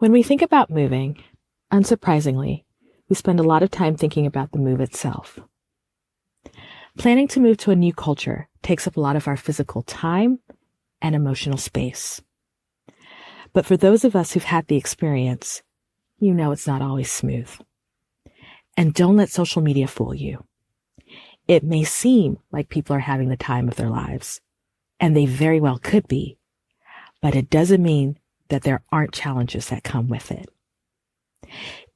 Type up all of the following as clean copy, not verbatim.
When we think about moving, unsurprisingly, we spend a lot of time thinking about the move itself. Planning to move to a new culture takes up a lot of our physical time and emotional space. But for those of us who've had the experience, you know it's not always smooth. And don't let social media fool you. It may seem like people are having the time of their lives, and they very well could be, but it doesn't mean that there aren't challenges that come with it.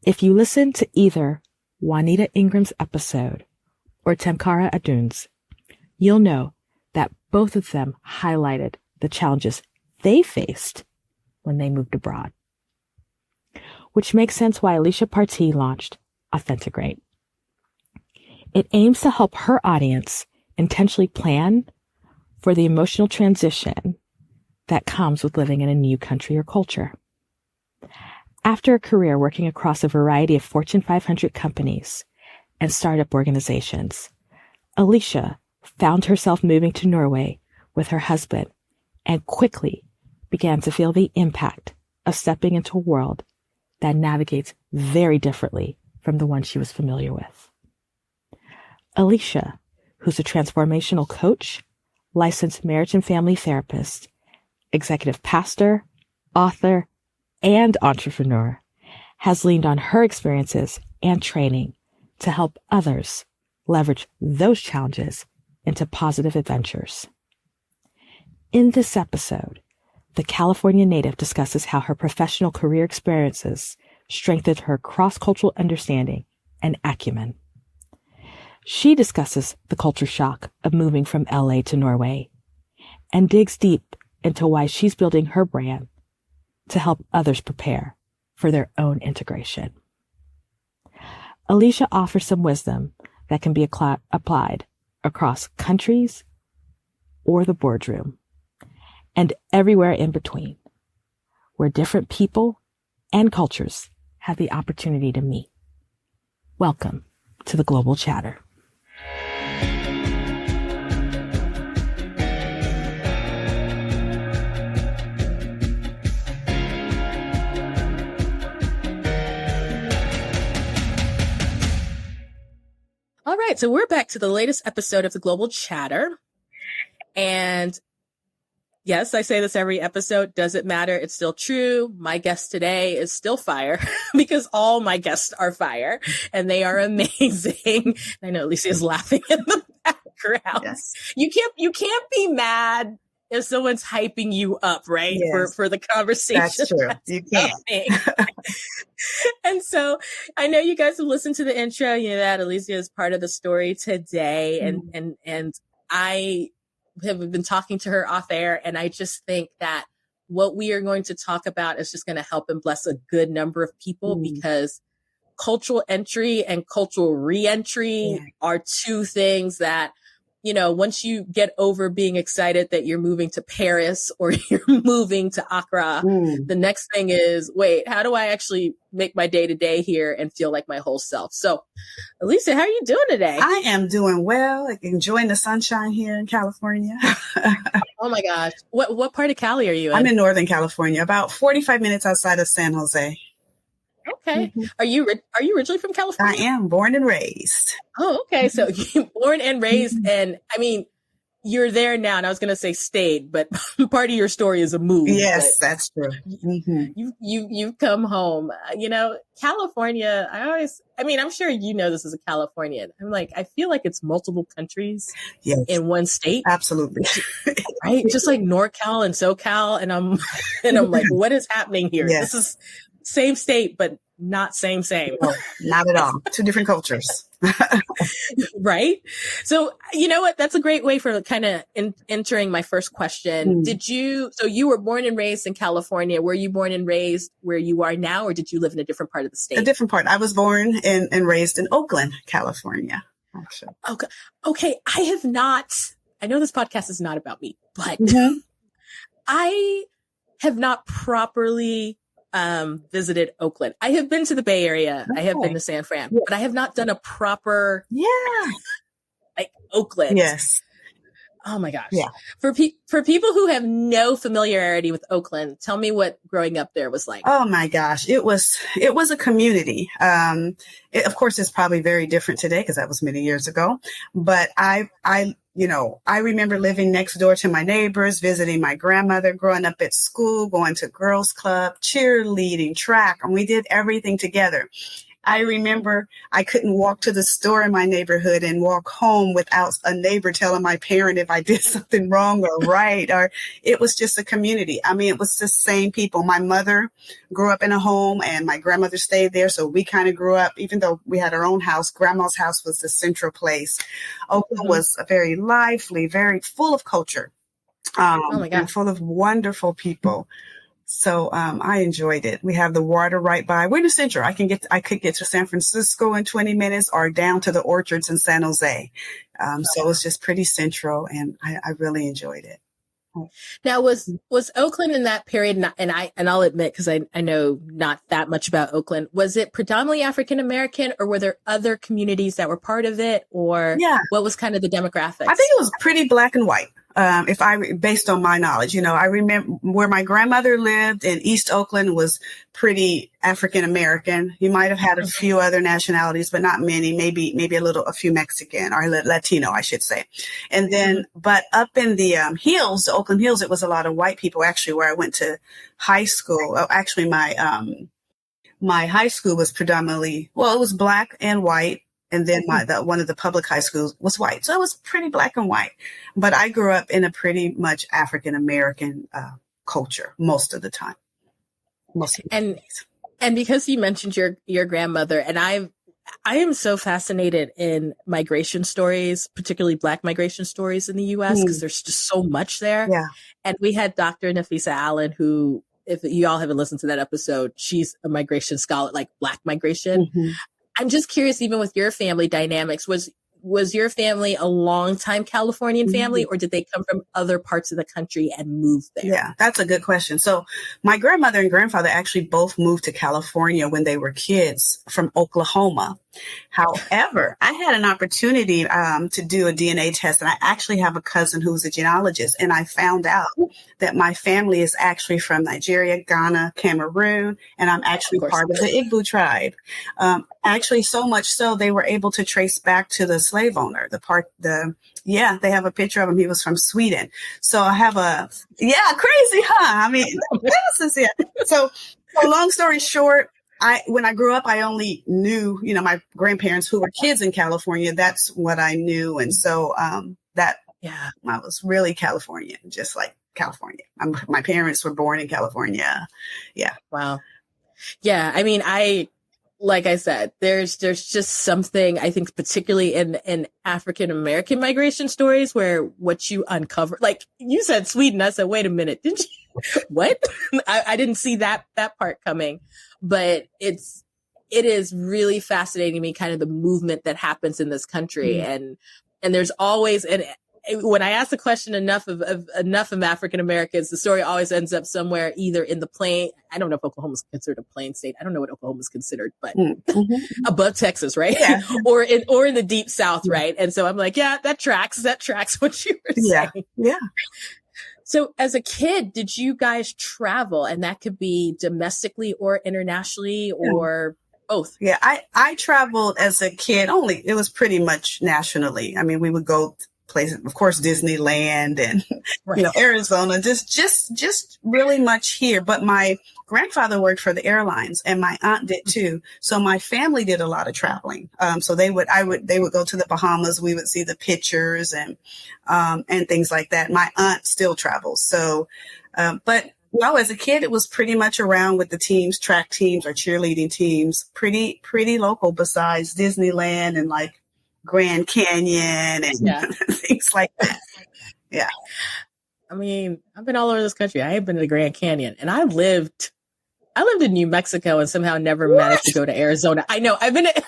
If you listen to either Juanita Ingram's episode or Tamkara Adun's, you'll know that both of them highlighted the challenges they faced when they moved abroad. Which makes sense why Alicia Partee launched Authentically. It aims to help her audience intentionally plan for the emotional transition that comes with living in a new country or culture. After a career working across a variety of Fortune 500 companies and startup organizations, Alicia found herself moving to Norway with her husband and quickly began to feel the impact of stepping into a world that navigates very differently from the one she was familiar with. Alicia, who's a transformational coach, licensed marriage and family therapist, executive pastor, author, and entrepreneur, has leaned on her experiences and training to help others leverage those challenges into positive adventures. In this episode, the California native discusses how her professional career experiences strengthened her cross-cultural understanding and acumen. She discusses the culture shock of moving from LA to Norway and digs deep into why she's building her brand to help others prepare for their own integration. Alicia offers some wisdom that can be applied across countries or the boardroom and everywhere in between, where different people and cultures have the opportunity to meet. Welcome to the Global Chatter. All right, so we're back to the latest episode of the Global Chatter. And yes, I say this every episode. Does it matter? It's still true. My guest today is still fire because all my guests are fire and they are amazing. I know Alicia is laughing in the background. Yes. You can't be mad if someone's hyping you up, right? Yes. For the conversation. That's true. You can't. And so I know you guys have listened to the intro, you know, that Alicia is part of the story today. And I have been talking to her off air. And I just think that what we are going to talk about is just going to help and bless a good number of people because cultural entry and cultural reentry are two things that, you know, once you get over being excited that you're moving to Paris or you're moving to Accra, the next thing is, wait, how do I actually make my day to day here and feel like my whole self? So, Alicia, how are you doing today? I am doing well, like enjoying the sunshine here in California. Oh my gosh. What part of Cali are you in? I'm in Northern California, about 45 minutes outside of San Jose. Okay. Are you originally from California? I am born and raised. Oh, okay. So you're born and raised, and I mean, you're there now. And I was going to say stayed, but part of your story is a move. Yes, that's true. You've come home. You know, California. I'm sure you know this as a Californian. I'm like, I feel like it's multiple countries in one state. Absolutely. Right. Just like NorCal and SoCal, and I'm like, what is happening here? Yes. This is same state, but not same. No, not at all. Two different cultures. Right. So, you know what? That's a great way for kind of entering my first question. So you were born and raised in California. Were you born and raised where you are now, or did you live in a different part of the state? A different part. I was born and raised in Oakland, California, actually. Okay. I know this podcast is not about me, but I have not properly visited Oakland. I have been to the Bay Area. Okay. I have been to San Fran, but I have not done a proper, like Oakland. Yes. Oh my gosh. Yeah. For people who have no familiarity with Oakland, tell me what growing up there was like. Oh my gosh. It was a community. Of course, it's probably very different today because that was many years ago, but I remember living next door to my neighbors, visiting my grandmother, growing up at school, going to girls club, cheerleading, track, and we did everything together. I remember I couldn't walk to the store in my neighborhood and walk home without a neighbor telling my parent if I did something wrong or right, or it was just a community. I mean, it was the same people. My mother grew up in a home and my grandmother stayed there. So we kind of grew up, even though we had our own house, grandma's house was the central place. Oakland was very lively, very full of culture, Oh my God. and full of wonderful people. So I enjoyed it. We have the water right by. We're in the central. I could get to San Francisco in 20 minutes or down to the orchards in San Jose. So it was just pretty central, and I really enjoyed it. Now, was Oakland in that period, and I'll admit, because I know not that much about Oakland, was it predominantly African American, or were there other communities that were part of it, or what was kind of the demographics? I think it was pretty black and white. Based on my knowledge, I remember where my grandmother lived in East Oakland was pretty African American. You might have had a few other nationalities, but not many, maybe a few Mexican or Latino, I should say. And then, but up in the hills, the Oakland Hills, it was a lot of white people actually where I went to high school. Oh, actually my high school was predominantly, it was black and white. And then one of the public high schools was white. So it was pretty black and white. But I grew up in a pretty much African-American culture most of the time. And because you mentioned your grandmother, and I am so fascinated in migration stories, particularly Black migration stories in the U.S., because there's just so much there. Yeah. And we had Dr. Nafisa Allen, who, if you all haven't listened to that episode, she's a migration scholar, like Black migration. Mm-hmm. I'm just curious, even with your family dynamics, was your family a longtime Californian family, or did they come from other parts of the country and move there? Yeah, that's a good question. So my grandmother and grandfather actually both moved to California when they were kids from Oklahoma. However, I had an opportunity to do a DNA test, and I actually have a cousin who's a genealogist, and I found out that my family is actually from Nigeria, Ghana, Cameroon, and I'm actually part of the Igbo tribe. Actually, so much so they were able to trace back to the slave owner. They have a picture of him. He was from Sweden. So I have crazy, huh? I mean, So long story short, when I grew up, I only knew, my grandparents who were kids in California. That's what I knew. And so I was really Californian, just like California. My parents were born in California. Yeah. Wow. Yeah. I mean, like I said, there's just something, I think, particularly in African American migration stories where what you uncover, like you said Sweden, I said, wait a minute, did you? What? I didn't see that part coming, but it is really fascinating to me, kind of the movement that happens in this country. Mm-hmm. And there's always, and when I ask the question enough of African Americans, the story always ends up somewhere either in the plain. I don't know if Oklahoma is considered a plain state. I don't know what Oklahoma is considered, but above Texas, right? Yeah. or in the deep South, right? And so I'm like, yeah, that tracks what you were saying. Yeah. So as a kid, did you guys travel? And that could be domestically or internationally or both? Yeah, I traveled as a kid only. It was pretty much nationally. I mean, we would go places, of course, Disneyland and, Arizona, just really much here. But my grandfather worked for the airlines and my aunt did too. So my family did a lot of traveling. So they would go to the Bahamas. We would see the pictures and things like that. My aunt still travels. So, but as a kid, it was pretty much around with the teams, track teams or cheerleading teams, pretty local besides Disneyland and like Grand Canyon and things like that. Yeah. I mean, I've been all over this country. I have been to the Grand Canyon, and I lived in New Mexico and somehow never managed to go to Arizona. I know I've lived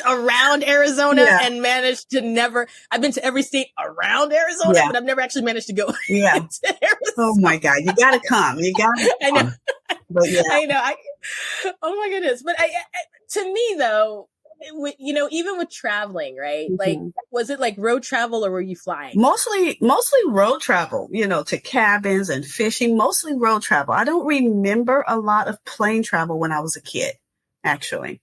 around Arizona and managed to never, I've been to every state around Arizona, but I've never actually managed to go to Arizona. Oh my God. You got to come. I know. But I know. Oh my goodness. But to me though, even with traveling, right? Like, Mhm. was it like road travel or were you flying? Mostly road travel, to cabins and fishing, mostly road travel. I don't remember a lot of plane travel when I was a kid, actually.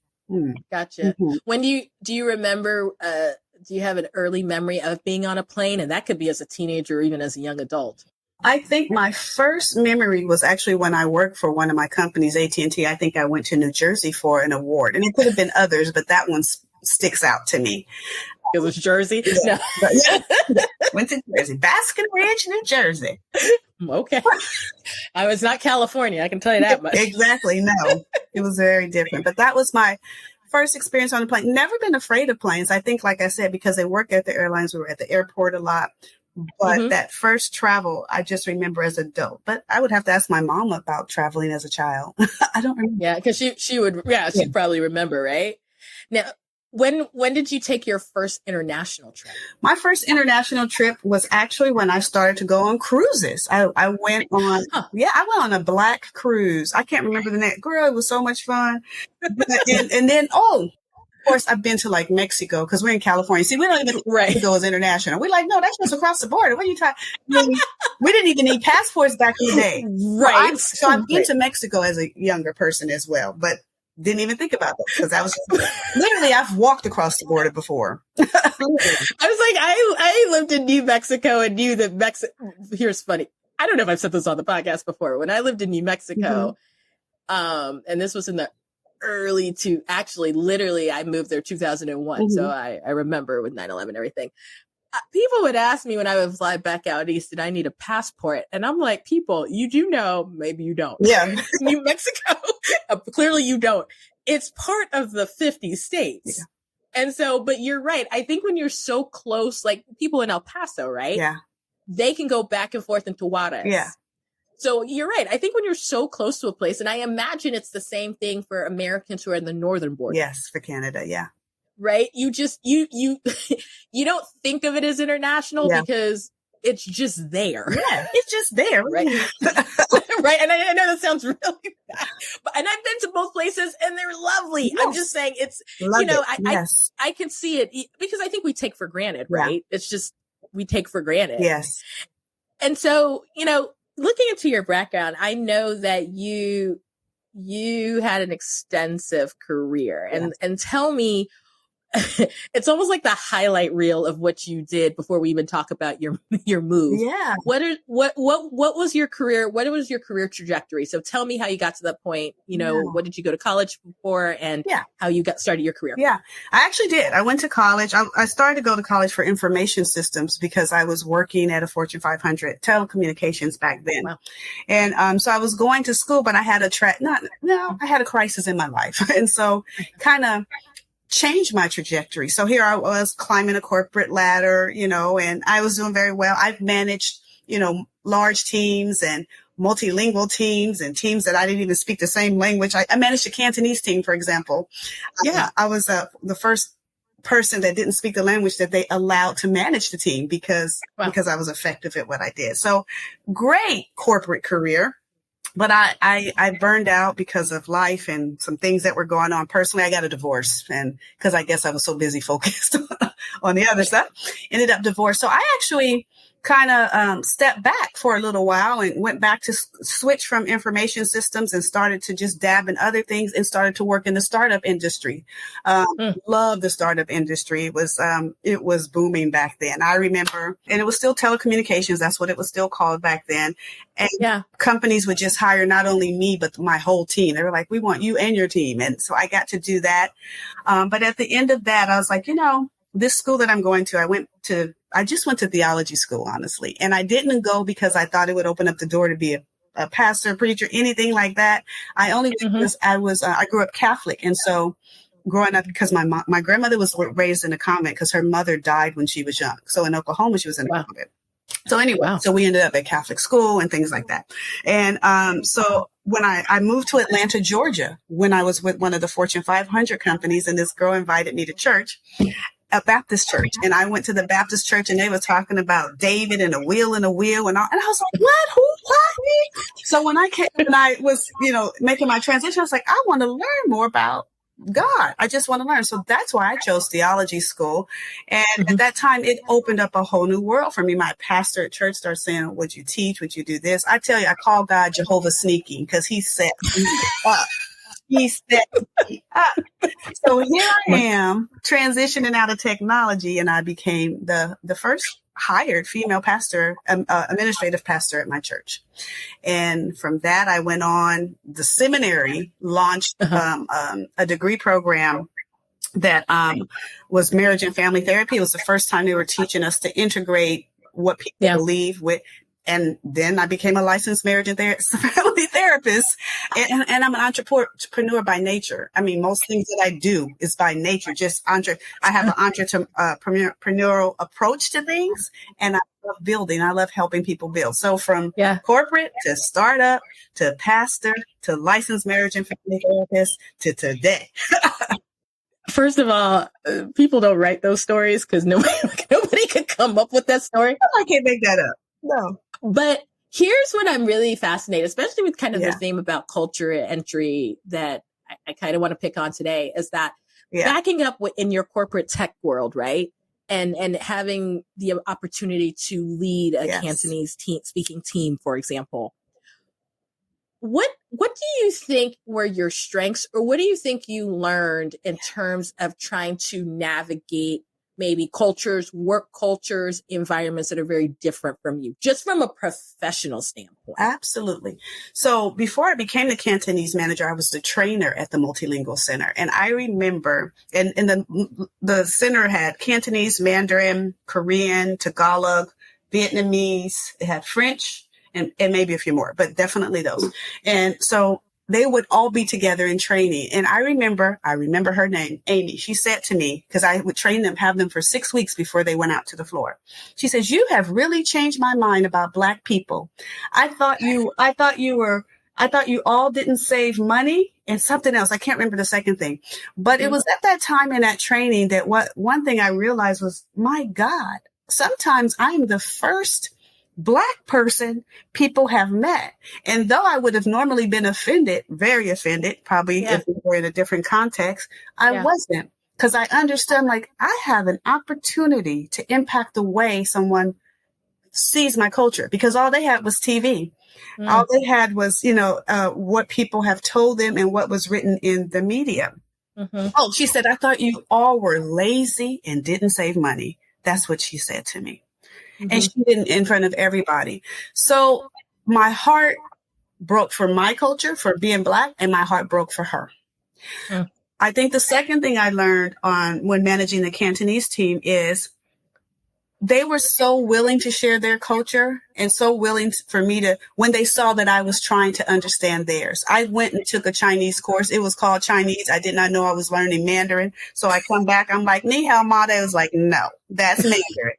Gotcha. Mhm. When do you remember, do you have an early memory of being on a plane? And that could be as a teenager or even as a young adult. I think my first memory was actually when I worked for one of my companies, AT&T. I think I went to New Jersey for an award, and it could have been others, but that one sticks out to me. It was Jersey? Yeah. No. But yeah, went to Jersey, Baskin Ridge, New Jersey. Okay. I was not California, I can tell you that much. Exactly. No, it was very different. But that was my first experience on a plane. Never been afraid of planes. I think, like I said, because I work at the airlines, we were at the airport a lot. But that first travel, I just remember as an adult. But I would have to ask my mom about traveling as a child. I don't remember. Yeah, because she would, she'd probably remember, right? Now, when did you take your first international trip? My first international trip was actually when I started to go on cruises. I went on, I went on a black cruise. I can't remember the name. Girl, it was so much fun. And then, of course, I've been to like Mexico because we're in California. See, we don't even think Mexico is international. We're like, no, that's just across the border. What are you talking? We didn't even need passports back in the day. Right. So I've been to Mexico as a younger person as well, but didn't even think about that because I was literally, I've walked across the border before. I was like, I lived in New Mexico and knew that here's funny. I don't know if I've said this on the podcast before. When I lived in New Mexico, and this was in the literally I moved there 2001. So I remember with 9/11 and everything. People would ask me when I would fly back out east, did I need a passport? And I'm like, people, you do know, maybe you don't. Yeah. New Mexico, clearly you don't. It's part of the 50 states. Yeah. And so, but you're right. I think when you're so close, like people in El Paso, right? Yeah. They can go back and forth into Juarez. Yeah. So you're right. I think when you're so close to a place, and I imagine it's the same thing for Americans who are in the northern border. Yes, for Canada. Yeah. Right. You just, you don't think of it as international because it's just there. Yeah. It's just there. Right. Right. And I know that sounds really bad, and I've been to both places and they're lovely. Yes. I'm just saying it's, I can see it because I think we take for granted, right? It's just, we take for granted. Yes. And so, looking into your background, I know that you had an extensive career and tell me, it's almost like the highlight reel of what you did before we even talk about your move. Yeah. What was your career? What was your career trajectory? So tell me how you got to that point. What did you go to college for and how you started your career? Yeah, I actually did. I went to college. I started to go to college for information systems because I was working at a Fortune 500 telecommunications back then. Wow. And so I was going to school, but I had I had a crisis in my life. And so kind of changed my trajectory. So here I was climbing a corporate ladder, and I was doing very well. I've managed, large teams and multilingual teams and teams that I didn't even speak the same language. I managed a Cantonese team, for example. Yeah. I was the first person that didn't speak the language that they allowed to manage the team because I was effective at what I did. So great corporate career. But I burned out because of life and some things that were going on personally. I got a divorce, and because I guess I was so busy focused on the other stuff, ended up divorced. So I actually kind of stepped back for a little while and went back to switch from information systems and started to just dab in other things and started to work in the startup industry. Love the startup industry. It was booming back then. I remember, and it was still telecommunications. That's what it was still called back then. And companies would just hire not only me, but my whole team. They were like, we want you and your team. And so I got to do that. But at the end of that, I was like, this school that I'm going to, I just went to theology school, honestly. And I didn't go because I thought it would open up the door to be a pastor, preacher, anything like that. I only did because I grew up Catholic. And so growing up, because my grandmother was raised in a convent because her mother died when she was young. So in Oklahoma, she was in a convent. So anyway, so we ended up at Catholic school and things like that. And so when I moved to Atlanta, Georgia, when I was with one of the Fortune 500 companies, and this girl invited me to church, a Baptist church. And I went to the Baptist church and they were talking about David and a wheel and all. And I was like, what? Who? What? So when I was, making my transition, I was like, I want to learn more about God. I just want to learn. So that's why I chose theology school. And at that time, it opened up a whole new world for me. My pastor at church started saying, would you teach? Would you do this? I tell you, I call God Jehovah Sneaky because he set me up. He set me up. So here I am transitioning out of technology, and I became the first hired female pastor, administrative pastor at my church. And from that, I went on. The seminary launched a degree program that was marriage and family therapy. It was the first time they were teaching us to integrate what people believe with. And then I became a licensed marriage and family therapist. And I'm an entrepreneur by nature. I mean, most things that I do is by nature. I have an entrepreneurial approach to things, and I love building. I love helping people build. So from corporate to startup to pastor to licensed marriage and family therapist to today. First of all, people don't write those stories because nobody could come up with that story. I can't make that up. No. But here's what I'm really fascinated, especially with kind of the theme about culture entry that I kind of want to pick on today, is that backing up in your corporate tech world, right? And having the opportunity to lead a Cantonese speaking team, for example. What do you think were your strengths, or what do you think you learned in terms of trying to navigate maybe cultures, work cultures, environments that are very different from you, just from a professional standpoint? Absolutely. So before I became the Cantonese manager, I was the trainer at the Multilingual Center. And I remember, and the center had Cantonese, Mandarin, Korean, Tagalog, Vietnamese, it had French, and maybe a few more, but definitely those. And so they would all be together in training. And I remember her name, Amy. She said to me, because I would train them, have them for 6 weeks before they went out to the floor. She says, you have really changed my mind about Black people. I thought you all didn't save money and something else. I can't remember the second thing, but it was at that time in that training that one thing I realized was, my God, sometimes I'm the first Black person people have met. And though I would have normally been offended, very offended, probably if we were in a different context, I wasn't, because I understand, like, I have an opportunity to impact the way someone sees my culture, because all they had was TV. All they had was, what people have told them and what was written in the media. Oh, she said, I thought you all were lazy and didn't save money. That's what she said to me. And she didn't in front of everybody. So my heart broke for my culture, for being Black, and my heart broke for her. I think the second thing I learned when managing the Cantonese team is they were so willing to share their culture and so willing for me to, when they saw that I was trying to understand theirs. I went and took a Chinese course. It was called Chinese. I did not know I was learning Mandarin. So I come back, I'm like, Ni hao ma. They was like, no, that's Mandarin.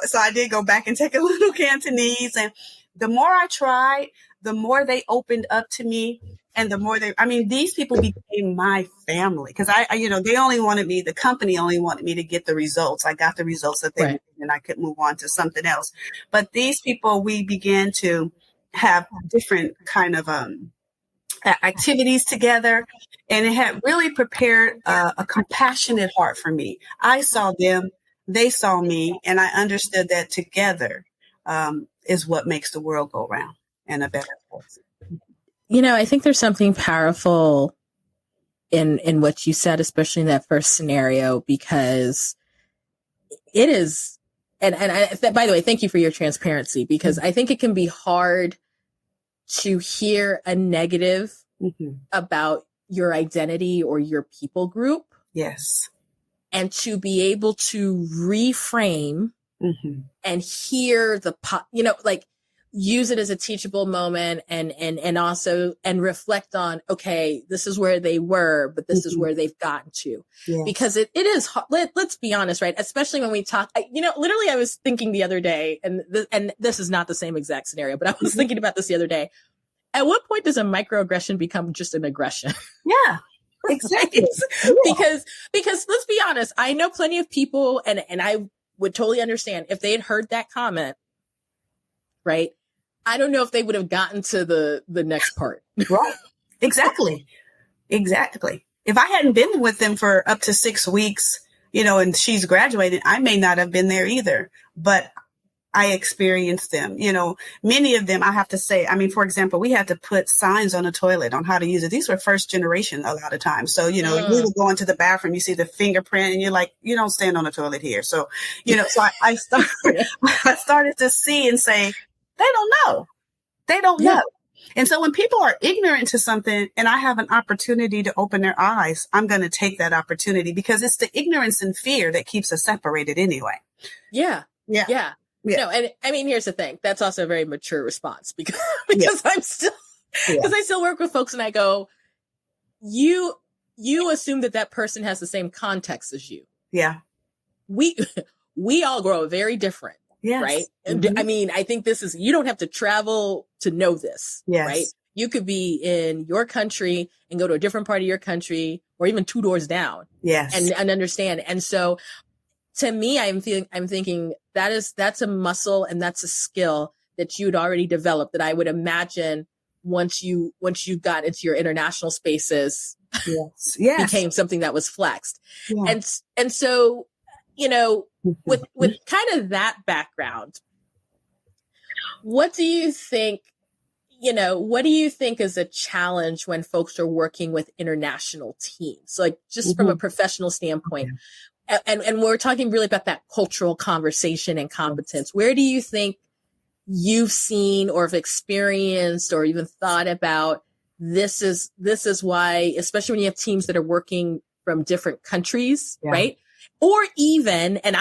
So I did go back and take a little Cantonese. And the more I tried, the more they opened up to me. And the more these people became my family, because they only wanted me, the company only wanted me to get the results. I got the results that they wanted, and I could move on to something else. But these people, we began to have different kind of activities together, and it had really prepared a compassionate heart for me. I saw them, they saw me, and I understood that together is what makes the world go round and a better place. I think there's something powerful in what you said, especially in that first scenario, because it is, and by the way, thank you for your transparency, because I think it can be hard to hear a negative about your identity or your people group. Yes. And to be able to reframe and hear use it as a teachable moment and also reflect on, okay, this is where they were, but this is where they've gotten to. Yes. Because it is, let's be honest, right? Especially when we talk, literally I was thinking the other day, and this is not the same exact scenario, but I was thinking about this the other day. At what point does a microaggression become just an aggression? Yeah. Exactly. Because let's be honest, I know plenty of people, and I would totally understand if they had heard that comment, right? I don't know if they would have gotten to the next part. Right. Exactly. Exactly. If I hadn't been with them for up to 6 weeks, and she's graduated, I may not have been there either, but I experienced them. Many of them, I have to say, for example, we had to put signs on the toilet on how to use it. These were first generation a lot of times. So, you would go into the bathroom, you see the fingerprint and you're like, you don't stand on the toilet here. So, so I started to see and say, they don't know. They don't know. And so when people are ignorant to something and I have an opportunity to open their eyes, I'm going to take that opportunity because it's the ignorance and fear that keeps us separated anyway. Yeah. No, and here's the thing. That's also a very mature response because I still work with folks and I go, you assume that person has the same context as you. Yeah. We all grow very different. Yes. Right. Mm-hmm. I think you don't have to travel to know this. Yes. Right. You could be in your country and go to a different part of your country or even 2 doors down. Yes. And understand. And so to me, I'm thinking that's a muscle and that's a skill that you'd already developed that I would imagine once you got into your international spaces, yes. became something that was flexed. Yeah. And so, with kind of that background, what do you think is a challenge when folks are working with international teams? Like just from a professional standpoint, and we're talking really about that cultural conversation and competence. Where do you think you've seen or have experienced or even thought about this is why, especially when you have teams that are working from different countries, right? Or even, and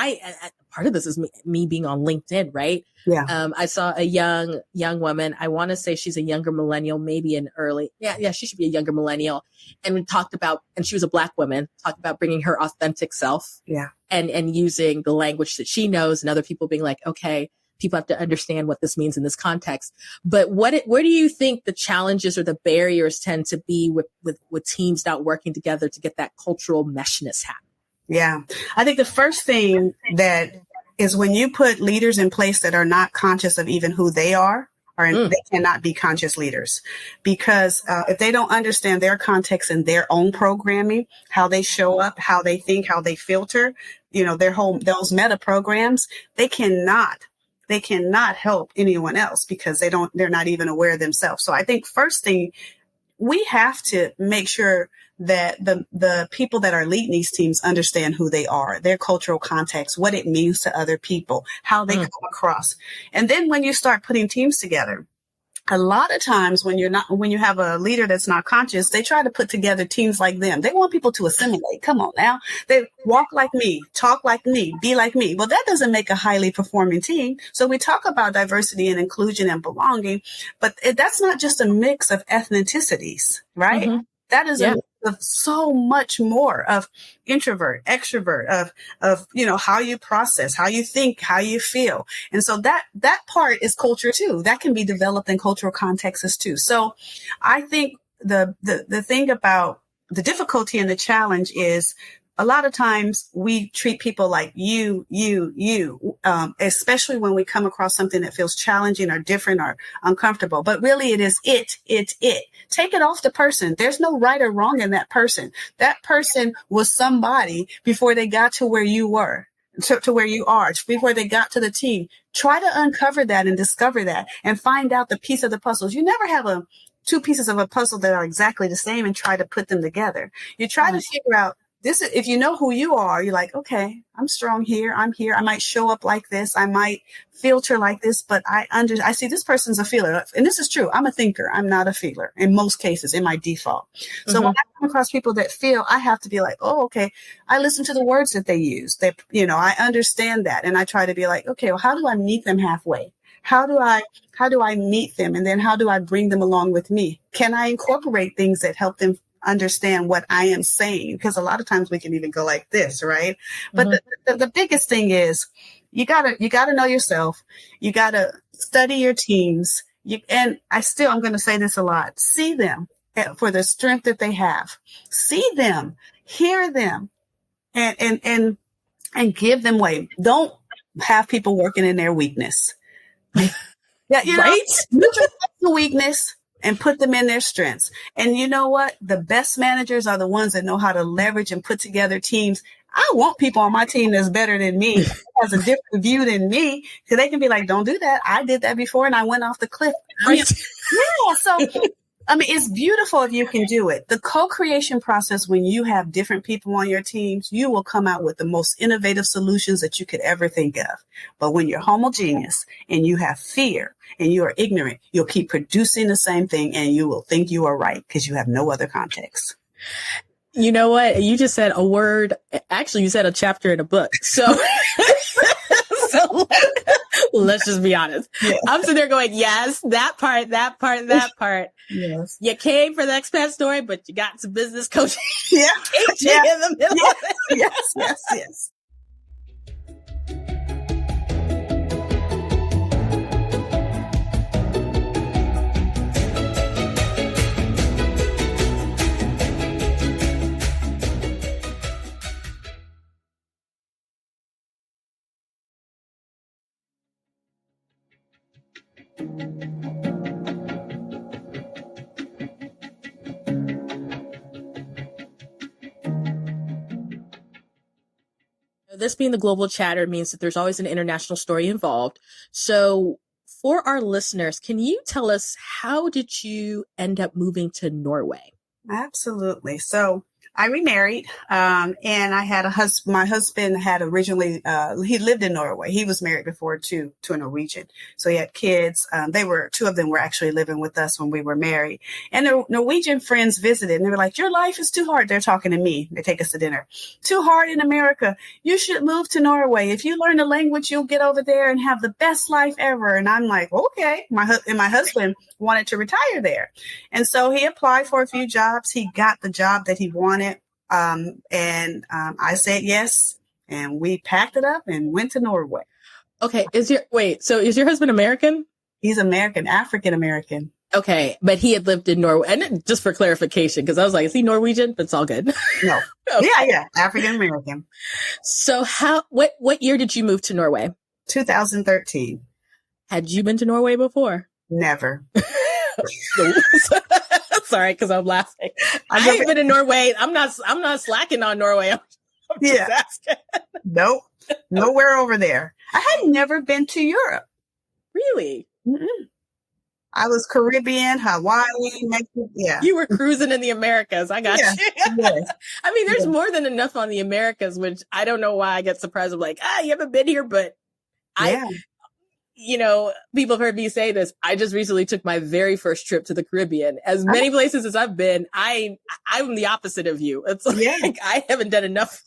part of this is me being on LinkedIn, right? Yeah. I saw a young woman. I want to say she's a younger millennial, maybe an early. Yeah. She should be a younger millennial. And we talked about, and she was a Black woman, talked about bringing her authentic self. Yeah. And using the language that she knows and other people being like, okay, people have to understand what this means in this context. But where do you think the challenges or the barriers tend to be with teams not working together to get that cultural meshness happen? Yeah. I think the first thing that is when you put leaders in place that are not conscious of even who they are, or they cannot be conscious leaders because if they don't understand their context and their own programming, how they show up, how they think, how they filter, those meta programs, they cannot help anyone else because they're not even aware themselves. So I think first thing, we have to make sure that the people that are leading these teams understand who they are, their cultural context, what it means to other people, how they come across. And then when you start putting teams together, a lot of times when you have a leader that's not conscious, they try to put together teams like them. They want people to assimilate. Come on now. They walk like me, talk like me, be like me. Well, that doesn't make a highly performing team. So we talk about diversity and inclusion and belonging, but that's not just a mix of ethnicities, right? Mm-hmm. That is a mix of so much more of introvert, extrovert, of how you process, how you think, how you feel. And so that part is culture too. That can be developed in cultural contexts too. So I think the thing about the difficulty and the challenge is a lot of times we treat people like you, especially when we come across something that feels challenging or different or uncomfortable. But really it is it. Take it off the person. There's no right or wrong in that person. That person was somebody before they got to where you were, to where you are, before they got to the team. Try to uncover that and discover that and find out the piece of the puzzles. You never have two pieces of a puzzle that are exactly the same and try to put them together. You try to figure out this. If you know who you are, you're like, okay, I'm strong here. I'm here. I might show up like this. I might filter like this, but I see this person's a feeler. And this is true. I'm a thinker. I'm not a feeler in most cases in my default. So when I come across people that feel, I have to be like, oh, okay. I listen to the words that they use. I understand that. And I try to be like, okay, well, how do I meet them halfway? How do I meet them? And then how do I bring them along with me? Can I incorporate things that help them understand what I am saying? Because a lot of times we can even go like this, right? But the biggest thing is you gotta know yourself. You gotta study your teams. I'm going to say this a lot. See them for the strength that they have. See them, hear them, and give them way. Don't have people working in their weakness. Yeah, right? Neutralize the weakness. and put them in their strengths. And you know what? The best managers are the ones that know how to leverage and put together teams. I want people on my team that's better than me, has a different view than me, because they can be like, don't do that. I did that before and I went off the cliff. I mean, yeah. So, I mean, it's beautiful if you can do it. The co-creation process, when you have different people on your teams, you will come out with the most innovative solutions that you could ever think of. But when you're homogeneous and you have fear and you are ignorant, you'll keep producing the same thing and you will think you are right because you have no other context. You know what? You just said a word. Actually, you said a chapter in a book. So, so let's just be honest. Yes. I'm sitting there going, yes, that part. Yes. You came for the expat story, but you got some business coaching. Yeah. Yeah. In the middle of it. Yes. This being the global chatter means that there's always an international story involved. So for our listeners, can you tell us, how did you end up moving to Norway? Absolutely. So I remarried, and I had a husband. My husband had originally, he lived in Norway. He was married before to a Norwegian. So he had kids. Two of them were actually living with us when we were married. And the Norwegian friends visited and they were like, your life is too hard. They're talking to me. They take us to dinner. Too hard in America. You should move to Norway. If you learn the language, you'll get over there and have the best life ever. And I'm like, okay. My husband wanted to retire there. And so he applied for a few jobs. He got the job that he wanted. I said yes, and we packed it up and went to Norway. Okay. So is your husband American? He's American, African American. Okay. But he had lived in Norway. And just for clarification, because I was like, is he Norwegian? But it's all good. No. Okay. Yeah. African American. So what year did you move to Norway? 2013. Had you been to Norway before? Never. Sorry, because I'm laughing. I ain't been in Norway. I'm not slacking on Norway. I'm just asking. Nope. Nowhere over there. I had never been to Europe. Really? Mm-mm. I was Caribbean, Hawaii, Mexico. Yeah. You were cruising in the Americas. I got you. Yes. I mean, there's more than enough on the Americas, which I don't know why I get surprised. I'm like, you haven't been here, but people have heard me say this. I just recently took my very first trip to the Caribbean. As many places as I've been, I'm the opposite of you. It's like, I haven't done enough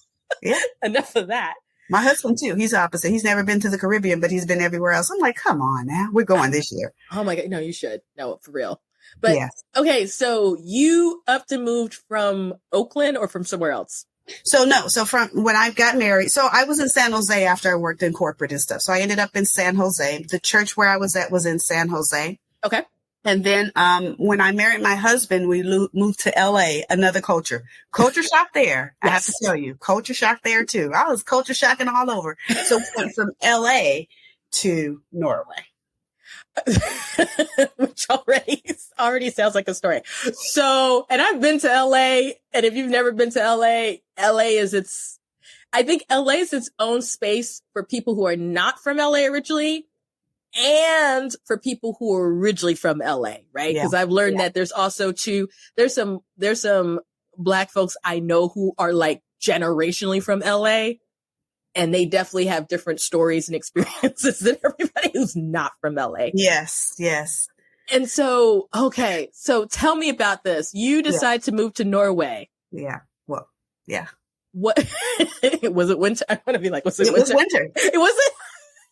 of that. My husband too. He's opposite. He's never been to the Caribbean, but he's been everywhere else. I'm like, come on now. We're going this year. Oh my God. No, you should. No, for real. But okay. So you upped and moved from Oakland or from somewhere else? So from when I got married, so I was in San Jose after I worked in corporate and stuff. So I ended up in San Jose. The church where I was at was in San Jose. Okay. And then when I married my husband, we moved to LA, another culture. Culture shock there. Yes. I have to tell you, culture shock there too. I was culture shocking all over. So we went from LA to Norway. Which already sounds like a story. So, and I've been to LA, and if you've never been to LA is its own space for people who are not from LA originally, and for people who are originally from LA, right? Because I've learned that there's also there's some Black folks I know who are like generationally from LA. And they definitely have different stories and experiences than everybody who's not from LA. Yes. And so, okay. So tell me about this. You decide to move to Norway. Yeah. Well, yeah. What was it winter? I want to be like, was it winter? It was winter. It wasn't?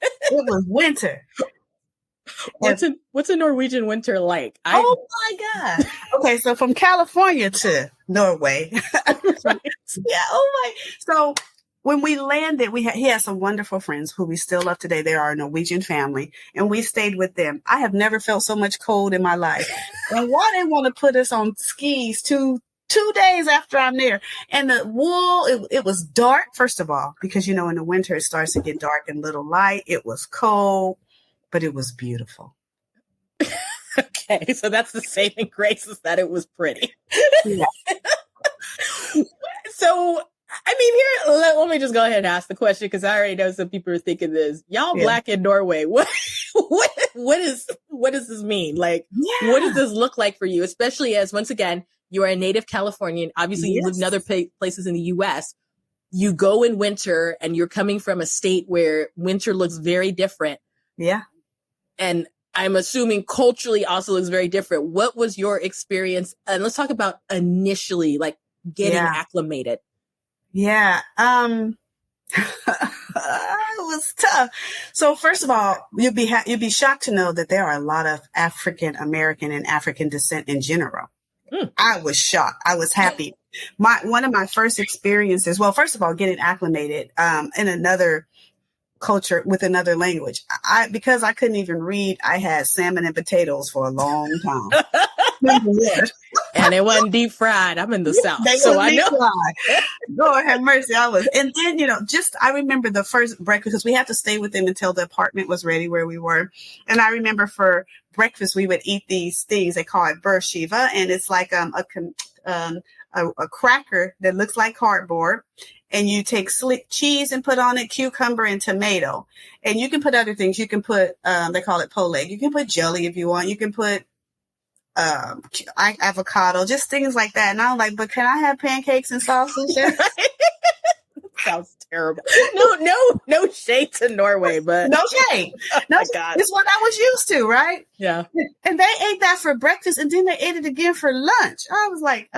It was winter. What's a Norwegian winter like? Oh my God. Okay. So from California to Norway. Yeah. Oh my. So when we landed, he had some wonderful friends who we still love today. They are a Norwegian family, and we stayed with them. I have never felt so much cold in my life. And why they want to put us on skis 2 days after I'm there? And the wool, it was dark, first of all, because, in the winter, it starts to get dark and little light. It was cold, but it was beautiful. Okay. Okay, so that's the saving grace, is that it was pretty. Yeah. So, I mean, here, let me just go ahead and ask the question, because I already know some people are thinking this. Y'all Black in Norway. What does this mean? Like, what does this look like for you? Especially as, once again, you are a native Californian. Obviously, you live in other places in the U.S. You go in winter, and you're coming from a state where winter looks very different. Yeah. And I'm assuming culturally also looks very different. What was your experience? And let's talk about initially, like, getting acclimated. Yeah. It was tough. So first of all, you'd be shocked to know that there are a lot of African American and African descent in general. I was shocked. I was happy. One of my first experiences, well, first of all, getting acclimated, in another culture with another language. Because I couldn't even read, I had salmon and potatoes for a long time. And it wasn't deep fried. I'm in the South, so I know. Lord have mercy. And then, I remember the first breakfast, because we had to stay with them until the apartment was ready where we were. And I remember for breakfast, we would eat these things. They call it bershiva, and it's like a cracker that looks like cardboard. And you take slick cheese and put on it cucumber and tomato. And you can put other things. You can put, they call it pole. You can put jelly if you want. You can put avocado, just things like that. And I'm like, but can I have pancakes and sausage? Sounds terrible. No shade to Norway, but no shade. No, God. It's what I was used to, right? Yeah. And they ate that for breakfast, and then they ate it again for lunch. I was like,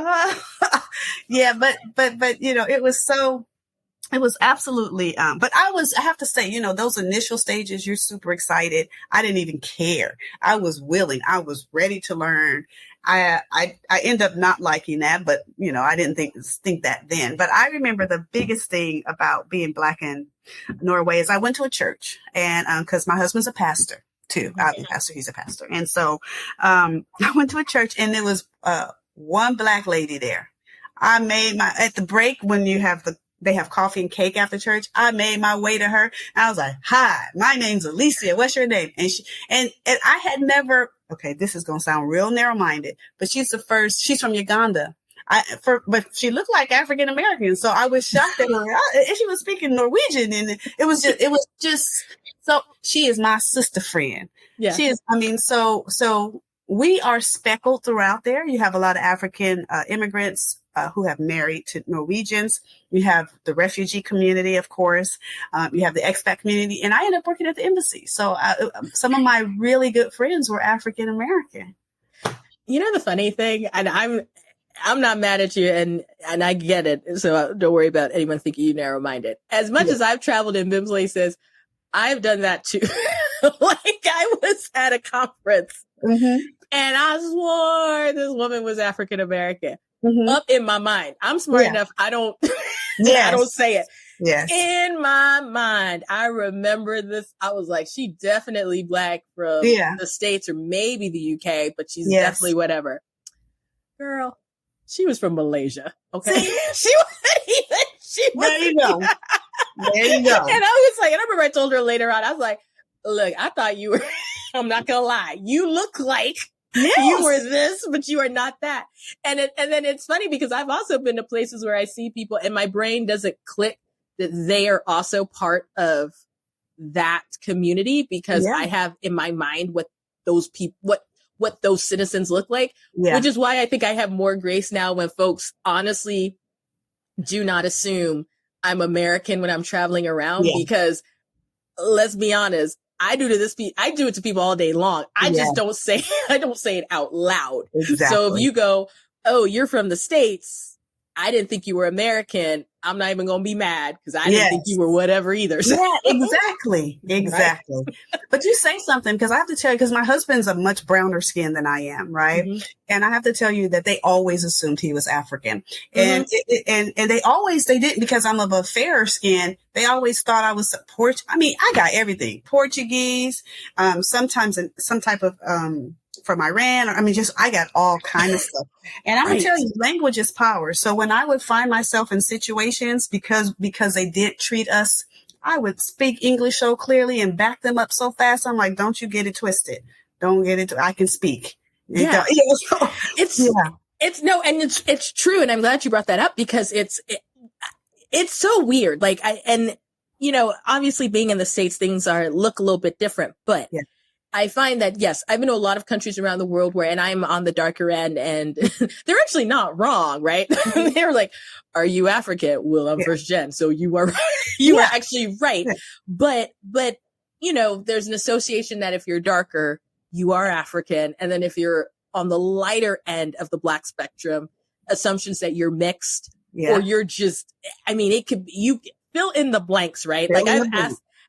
yeah, but it was absolutely, but I have to say, those initial stages, you're super excited. I didn't even care. I was willing. I was ready to learn. I end up not liking that, but I didn't think that then. But I remember the biggest thing about being Black in Norway is I went to a church, and, cause my husband's a pastor too. I'm a pastor. He's a pastor. And so, I went to a church, and there was, one Black lady there. At the break, when they have coffee and cake after church, I made my way to her, and I was like, "Hi, my name's Alicia. What's your name?" And I had never, okay, this is going to sound real narrow-minded, but she's from Uganda. But she looked like African American. So I was shocked at her. And she was speaking Norwegian, and it was just, so she is my sister friend. Yeah. She is, so we are speckled throughout there. You have a lot of African immigrants who have married to Norwegians. You have the refugee community, of course. You have the expat community. And I ended up working at the embassy. So some of my really good friends were African American. The funny thing, and I'm not mad at you, and I get it. So don't worry about anyone thinking you narrow-minded. As much as I've traveled in BIM places, I've done that too. Like, I was at a conference, and I swore this woman was African American. Up in my mind, I'm smart enough. I don't say it. Yes. In my mind, I remember this. I was like, she definitely Black from the States or maybe the UK, but she's definitely whatever. Girl, she was from Malaysia. Okay. She was. There you go. There you go. And I was like, and I remember I told her later on, I was like, look, I thought you were, I'm not going to lie. You look like you were this, but you are not that. And then it's funny because I've also been to places where I see people and my brain doesn't click that they are also part of that community, because I have in my mind what those people, what those citizens look like, which is why I think I have more grace now when folks honestly do not assume I'm American when I'm traveling around, because let's be honest, I do it to people all day long. I just don't say it out loud. Exactly. So if you go, "Oh, you're from the States. I didn't think you were American," I'm not even going to be mad because I didn't think you were whatever either. So. Yeah, exactly. Exactly. But you say something, because I have to tell you, because my husband's a much browner skin than I am, right? Mm-hmm. And I have to tell you that they always assumed he was African. And and they didn't, because I'm of a fairer skin. They always thought I was I got everything. Portuguese, sometimes in some type of from Iran. I got all kind of stuff. And I'm going to tell you, language is power. So when I would find myself in situations, because they did treat us, I would speak English so clearly and back them up so fast. I'm like, don't you get it twisted. Don't get it. I can speak. Yeah. So, It's no, and it's true. And I'm glad you brought that up because it's so weird. Like obviously being in the States, things look a little bit different, but I find that, yes, I've been to a lot of countries around the world and I'm on the darker end and they're actually not wrong, right? They're like, are you African? Well, I'm first gen. So you are, you are actually right. Yeah. But, there's an association that if you're darker, you are African. And then if you're on the lighter end of the Black spectrum, assumptions that you're mixed or you're just, it could be, you fill in the blanks, right? Like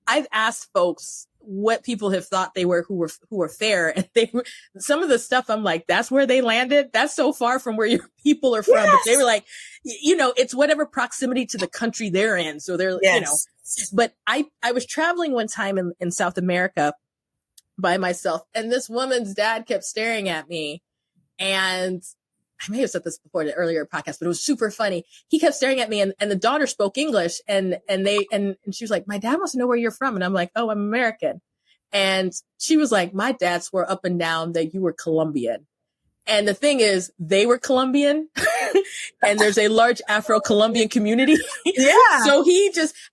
I've asked folks what people have thought they were who were fair, and some of the stuff I'm like, that's where they landed. That's so far from where your people are from. Yes. But they were like, it's whatever proximity to the country they're in. So they're, but I was traveling one time in South America by myself, and this woman's dad kept staring at me, and I may have said this before in the earlier podcast, but it was super funny. He kept staring at me and the daughter spoke English and she was like, my dad wants to know where you're from. And I'm like, oh, I'm American. And she was like, my dad swore up and down that you were Colombian. And the thing is, they were Colombian and there's a large Afro-Colombian community. Yeah. So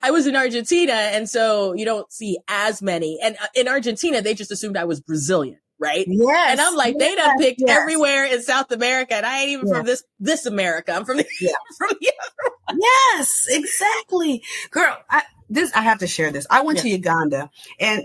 I was in Argentina. And so you don't see as many. And in Argentina, they just assumed I was Brazilian. Right. Yes. And I'm like, they done picked everywhere in South America. And I ain't even from this America. I'm from the other one. Yes, exactly. Girl, I have to share this. I went to Uganda and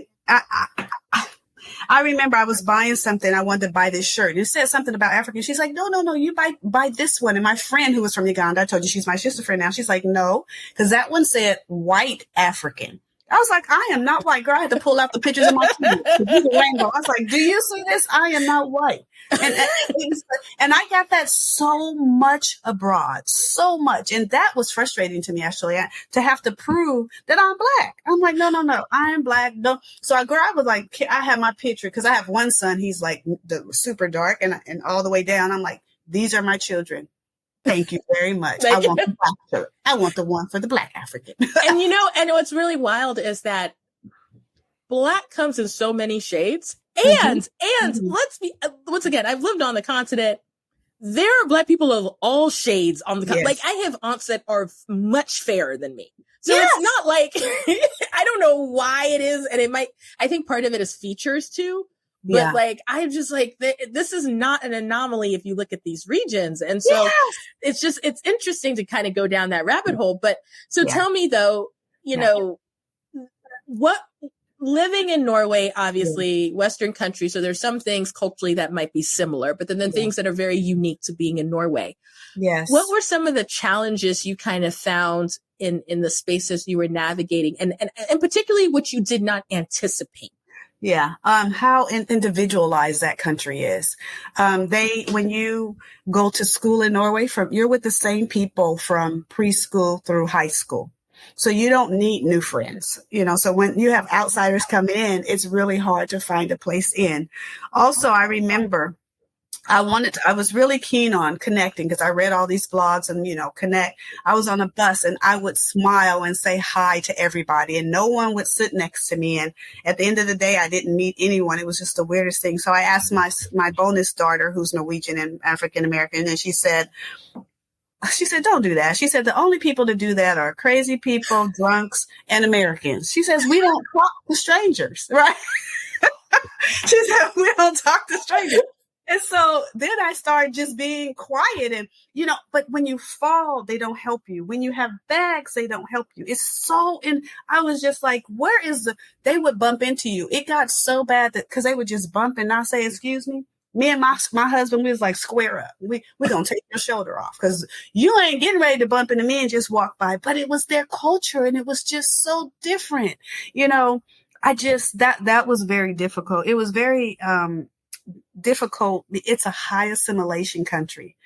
I remember I was buying something. I wanted to buy this shirt. And it said something about African. She's like, no, you buy this one. And my friend who was from Uganda, I told you she's my sister friend now. She's like, no, because that one said white African. I was like, I am not white, girl. I had to pull out the pictures of my kids to do the rainbow. I was like, do you see this? I am not white. And I got that so much abroad, so much. And that was frustrating to me, actually, to have to prove that I'm Black. I'm like, no, I am Black. No. So I was like, I have my picture because I have one son. He's like super dark and all the way down. I'm like, these are my children. Thank you very much. I want the Black shirt. I want the one for the Black African. And what's really wild is that Black comes in so many shades. And let's be, once again, I've lived on the continent. There are Black people of all shades on the continent. Like I have aunts that are much fairer than me. So it's not like, I don't know why it is. And I think part of it is features too. But I'm just like, this is not an anomaly if you look at these regions. And so it's interesting to kind of go down that rabbit hole. But so tell me though, what living in Norway, obviously Western country. So there's some things culturally that might be similar, but then things that are very unique to being in Norway. Yes. What were some of the challenges you kind of found in the spaces you were navigating and particularly what you did not anticipate? Yeah. How individualized that country is. When you go to school in Norway, you're with the same people from preschool through high school. So you don't need new friends, so when you have outsiders come in, it's really hard to find a place in. Also, I remember I was really keen on connecting because I read all these blogs and, connect. I was on a bus and I would smile and say hi to everybody and no one would sit next to me. And at the end of the day, I didn't meet anyone. It was just the weirdest thing. So I asked my bonus daughter, who's Norwegian and African American, and she said, don't do that. She said, the only people to do that are crazy people, drunks, and Americans. She says, we don't talk to strangers, right? She said, we don't talk to strangers. And so then I started just being quiet and, but when you fall, they don't help you. When you have bags, they don't help you. I was just like, they would bump into you. It got so bad that because they would just bump and not say, excuse me. Me and my husband, we was like, square up. We're going to take your shoulder off because you ain't getting ready to bump into me and just walk by. But it was their culture and it was just so different. That was very difficult. It was very difficult. It's a high assimilation country.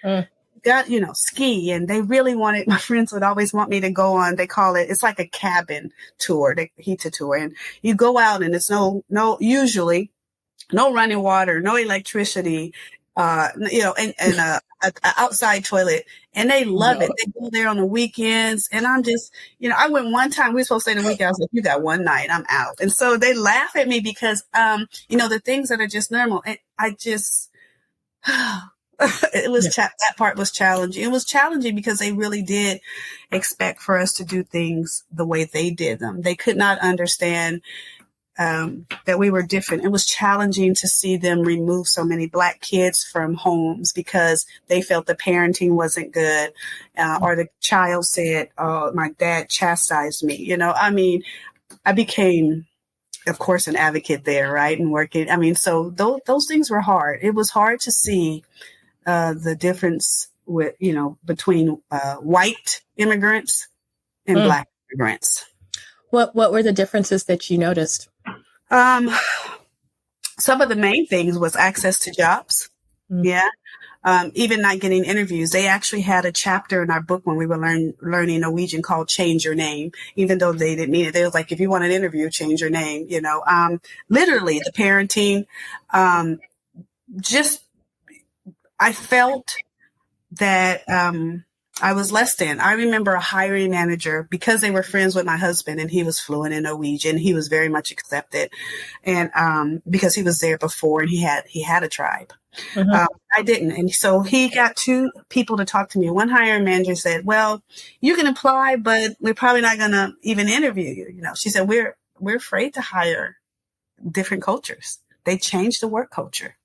Got, ski. And they really my friends would always want me to go on, it's like a cabin tour, the Hita tour. And you go out and it's usually no running water, no electricity, and an outside toilet. And they love it. They go there on the weekends. And I'm just, I went one time, we were supposed to stay the weekend. I was like, you got one night, I'm out. And so they laugh at me because, the things that are just normal. And It was that part was challenging. It was challenging because they really did expect for us to do things the way they did them. They could not understand that we were different. It was challenging to see them remove so many Black kids from homes because they felt the parenting wasn't good, or the child said, "Oh, my dad chastised me." You know, I mean, I became, of course, an advocate there, right, and working. I mean, so those things were hard. It was hard to see the difference with, between white immigrants and Black immigrants. What were the differences that you noticed? Some of the main things was access to jobs. Yeah. Even not getting interviews. They actually had a chapter in our book when we were learning Norwegian called Change Your Name, even though they didn't mean it. They was like, if you want an interview, change your name, literally the parenting, I felt that, I was less than. I remember a hiring manager, because they were friends with my husband and he was fluent in Norwegian. He was very much accepted. And, because he was there before and he had a tribe. I didn't. And so he got two people to talk to me. One hiring manager said, well, you can apply, but we're probably not going to even interview you. She said, we're afraid to hire different cultures. They changed the work culture.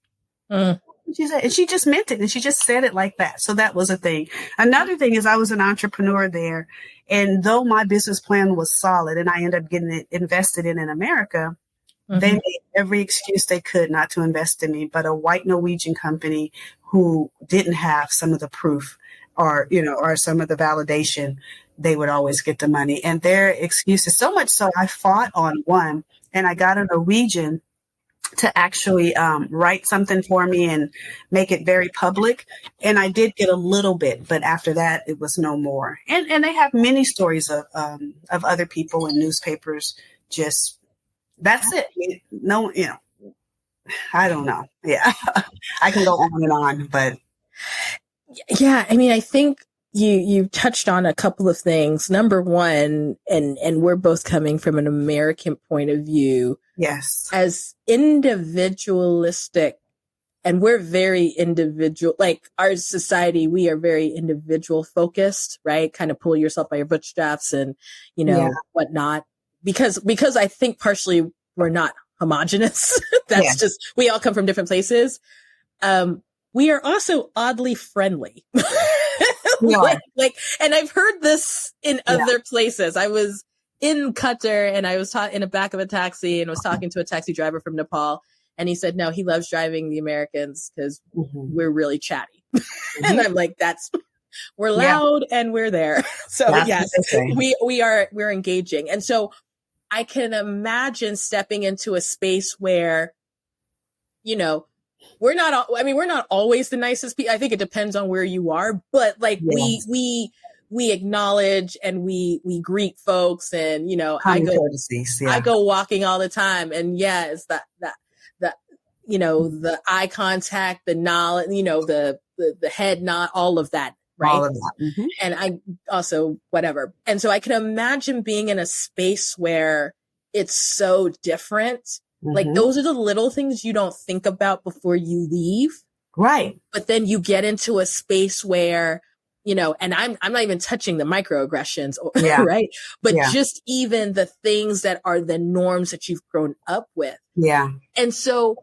She said, and she just meant it. And she just said it like that. So that was a thing. Another thing is I was an entrepreneur there. And though my business plan was solid and I ended up getting it invested in America, they made every excuse they could not to invest in me. But a white Norwegian company who didn't have some of the proof or some of the validation, they would always get the money. And their excuses, so much so I fought on one and I got a Norwegian to actually write something for me and make it very public. And I did get a little bit, but after that, it was no more. And they have many stories of other people in newspapers. Just, that's it. No, I don't know. Yeah, I can go on and on, but. Yeah, I mean, I think you touched on a couple of things. Number one, and we're both coming from an American point of view. Yes. As individualistic, and we're very individual, like our society, we are very individual focused, right? Kind of pull yourself by your bootstraps and, whatnot. Because I think partially we're not homogenous. That's just, we all come from different places. We are also oddly friendly. like, and I've heard this in other places. I was in Qatar and I was in the back of a taxi and was talking to a taxi driver from Nepal. And he said, no, he loves driving the Americans because we're really chatty. And I'm like, we're loud and we're there. So yes, we're engaging. And so I can imagine stepping into a space where, we're not always the nicest people. I think it depends on where you are, but like we acknowledge and we greet folks and, I go walking all the time and it's the eye contact, the knowledge, the head nod, all of that. Right. All of that. And I also, whatever. And so I can imagine being in a space where it's so different. Like those are the little things you don't think about before you leave. Right. But then you get into a space where, and I'm not even touching the microaggressions, right? But just even the things that are the norms that you've grown up with. Yeah. And so,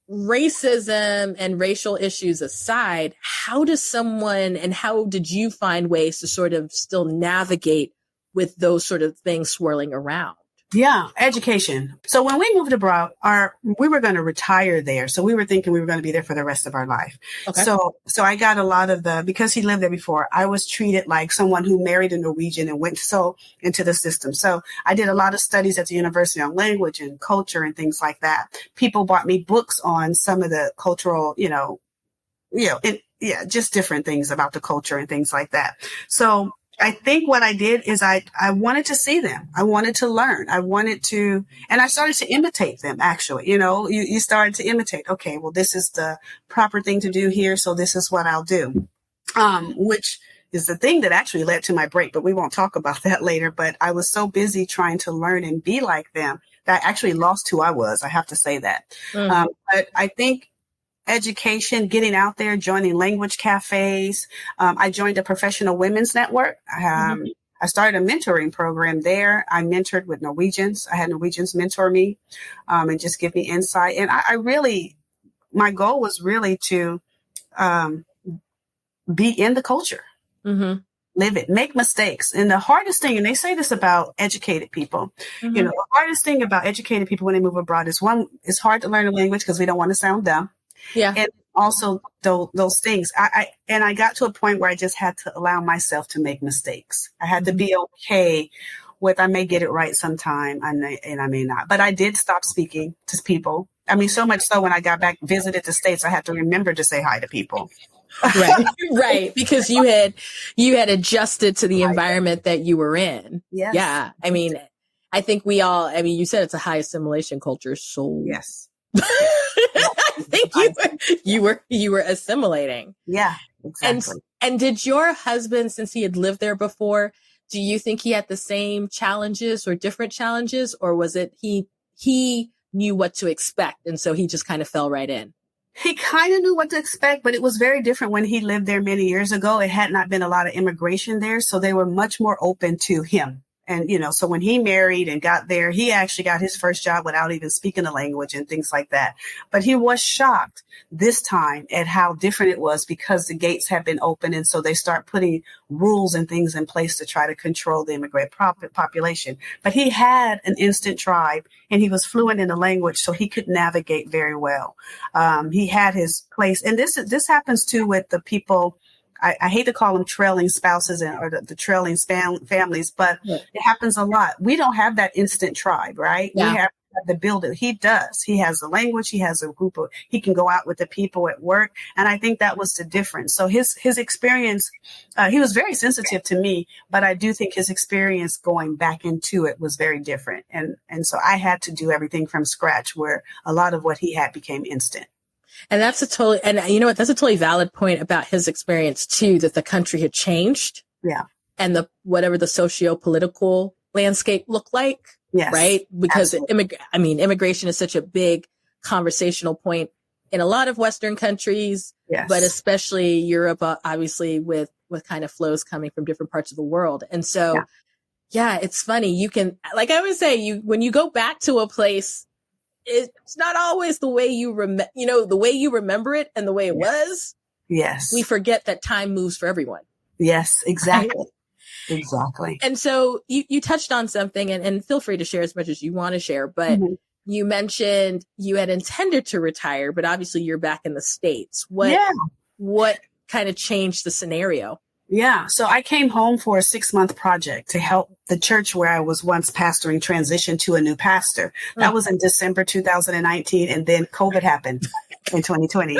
racism and racial issues aside, how did you find ways to sort of still navigate with those sort of things swirling around? Yeah, education. So when we moved abroad, we were going to retire there. So we were thinking we were going to be there for the rest of our life. Okay. So I got a lot of because he lived there before, I was treated like someone who married a Norwegian and went into the system. So I did a lot of studies at the university on language and culture and things like that. People bought me books on some of the cultural, just different things about the culture and things like that. So I think what I did is I wanted to see them. I wanted to learn. And I started to imitate them, actually. You started to imitate. Okay, well, this is the proper thing to do here. So this is what I'll do. Which is the thing that actually led to my break, but we won't talk about that later. But I was so busy trying to learn and be like them that I actually lost who I was. I have to say that. But I think education, getting out there, joining language cafes. I joined a professional women's network. I started a mentoring program there. I mentored with Norwegians. I had Norwegians mentor me and just give me insight. And my goal was really to be in the culture, live it, make mistakes. And the hardest thing, and they say this about educated people, the hardest thing about educated people when they move abroad is it's hard to learn a language because we don't want to sound dumb. Yeah. And also those things. I got to a point where I just had to allow myself to make mistakes. I had to be okay with, I may get it right sometime and I may not, but I did stop speaking to people. I mean, so much so when I got back, visited the States, I had to remember to say hi to people. Right. Because you had adjusted to the environment that you were in. Yes. Yeah. I mean, I think you said it's a high assimilation culture. So yes. I think you were assimilating. Yeah, exactly. And did your husband, since he had lived there before, do you think he had the same challenges or different challenges, or was it he knew what to expect and so he just kind of fell right in? He kind of knew what to expect, but it was very different when he lived there many years ago. It had not been a lot of immigration there, so they were much more open to him. And, so when he married and got there, he actually got his first job without even speaking the language and things like that. But he was shocked this time at how different it was because the gates have been open. And so they start putting rules and things in place to try to control the immigrant population. But he had an instant tribe and he was fluent in the language, so he could navigate very well. He had his place. And this happens too with the people. I hate to call them trailing spouses or the trailing families, but it happens a lot. We don't have that instant tribe, right? Yeah. We have to build it. He does. He has the language. He has a group he can go out with the people at work. And I think that was the difference. So his experience, he was very sensitive to me, but I do think his experience going back into it was very different. And so I had to do everything from scratch where a lot of what he had became instant. And that's that's a totally valid point about his experience too, that the country had changed. Yeah. And whatever the socio-political landscape looked like. Yes. Right. Because immigration is such a big conversational point in a lot of Western countries, but especially Europe, obviously with kind of flows coming from different parts of the world. And so, it's funny. You can, like I always say, when you go back to a place, it's not always the way you the way you remember it and the way it was. Yes. We forget that time moves for everyone. Yes, exactly. Right? Exactly. And so you touched on something and feel free to share as much as you want to share, but you mentioned you had intended to retire, but obviously you're back in the States. What kind of changed the scenario? Yeah. So I came home for a 6-month project to help the church where I was once pastoring transition to a new pastor. That was in December 2019. And then COVID happened in 2020.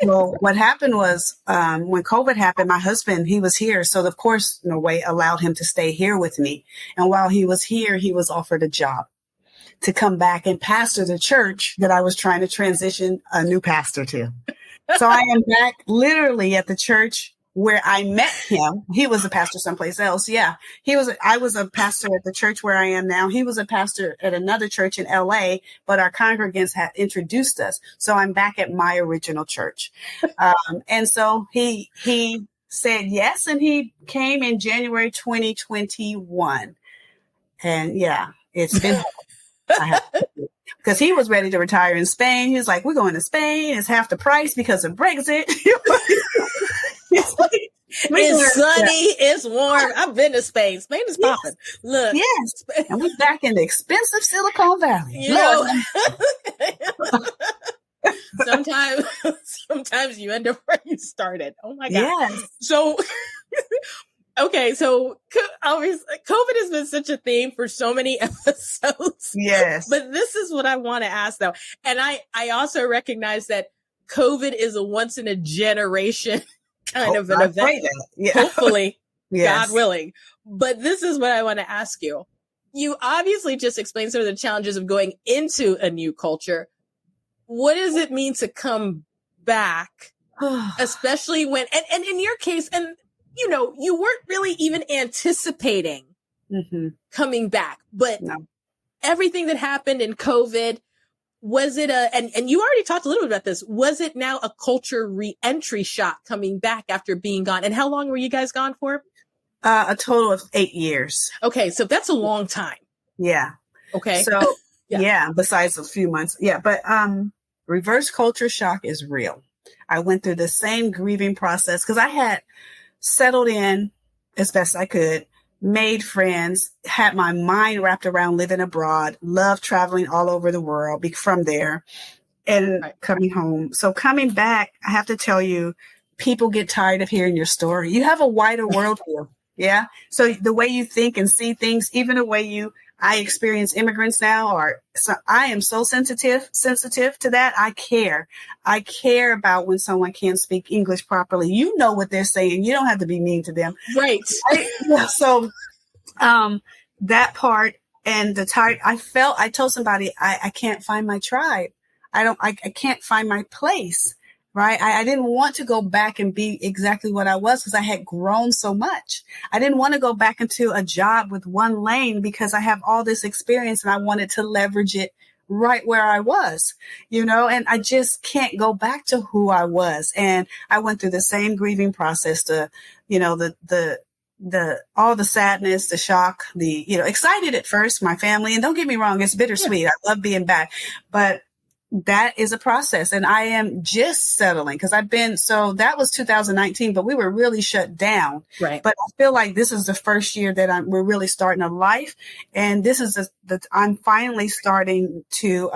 Well, what happened was when COVID happened, my husband, he was here. So of course, Norway allowed him to stay here with me. And while he was here, he was offered a job to come back and pastor the church that I was trying to transition a new pastor to. So I am back literally at the church where I met him. He was a pastor someplace else. Yeah. I was a pastor at the church where I am now. He was a pastor at another church in LA, but our congregants had introduced us. So I'm back at my original church. And so he said yes. And he came in January 2021. And it's been, because he was ready to retire in Spain. He was like, we're going to Spain. It's half the price because of Brexit. It's sunny. It's warm. I've been to Spain. Spain is popping. Look. Yes. And we're back in the expensive Silicon Valley. Sometimes you end up where you started. Oh my God. Yes. So, okay. So obviously COVID has been such a theme for so many episodes. Yes. But this is what I want to ask though. And I also recognize that COVID is a once in a generation kind of an event. Hopefully, God willing. But this is what I want to ask you. You obviously just explained some of the challenges of going into a new culture. What does it mean to come back, especially when, and in your case, and you weren't really even anticipating coming back, but everything that happened in COVID, was it and you already talked a little bit about this, was it now a culture re-entry shock coming back after being gone? And how long were you guys gone for? A total of 8 years. Okay. So that's a long time. Yeah. Okay. So yeah, besides a few months. Yeah. But, reverse culture shock is real. I went through the same grieving process because I had settled in as best I could, made friends, had my mind wrapped around living abroad, loved traveling all over the world from there and coming home. So coming back, I have to tell you, people get tired of hearing your story. You have a wider worldview. Yeah. So the way you think and see things, even the way I experience immigrants now, I am so sensitive to that. I care about when someone can't speak English properly. You know what they're saying. You don't have to be mean to them. Right. So, that part and the tired, I told somebody, I can't find my tribe. I can't find my place. Right. I didn't want to go back and be exactly what I was because I had grown so much. I didn't want to go back into a job with one lane because I have all this experience and I wanted to leverage it right where I was, and I just can't go back to who I was. And I went through the same grieving process all the sadness, the shock, excited at first, my family. And don't get me wrong, it's bittersweet. Yeah. I love being back, but that is a process. And I am just settling because that was 2019, but we were really shut down. Right. But I feel like this is the first year that we're really starting a life. And this is I'm finally starting to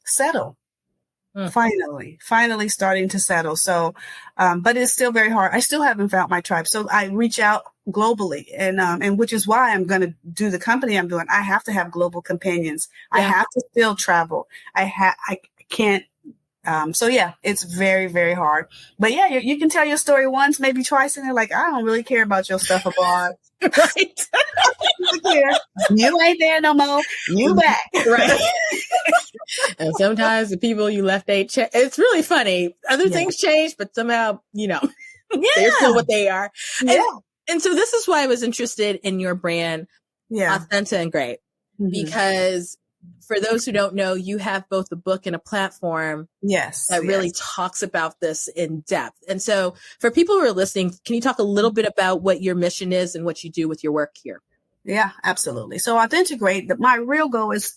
settle. Finally starting to settle. So, but it's still very hard. I still haven't found my tribe. So I reach out globally and which is why I'm going to do the company I'm doing. I have to have global companions. Yeah. I have to still travel. I can't. So yeah, it's very, very hard, but yeah, you can tell your story once, maybe twice. And they're like, I don't really care about your stuff abroad. Right. You ain't there no more. You back. Right. And sometimes the people you left, it's really funny. Other things change, but somehow, they're still what they are. Yeah. And so this is why I was interested in your brand, Authentically, because for those who don't know, you have both a book and a platform that really talks about this in depth. And so for people who are listening, can you talk a little bit about what your mission is and what you do with your work here? Yeah, absolutely. So Authentically, my real goal is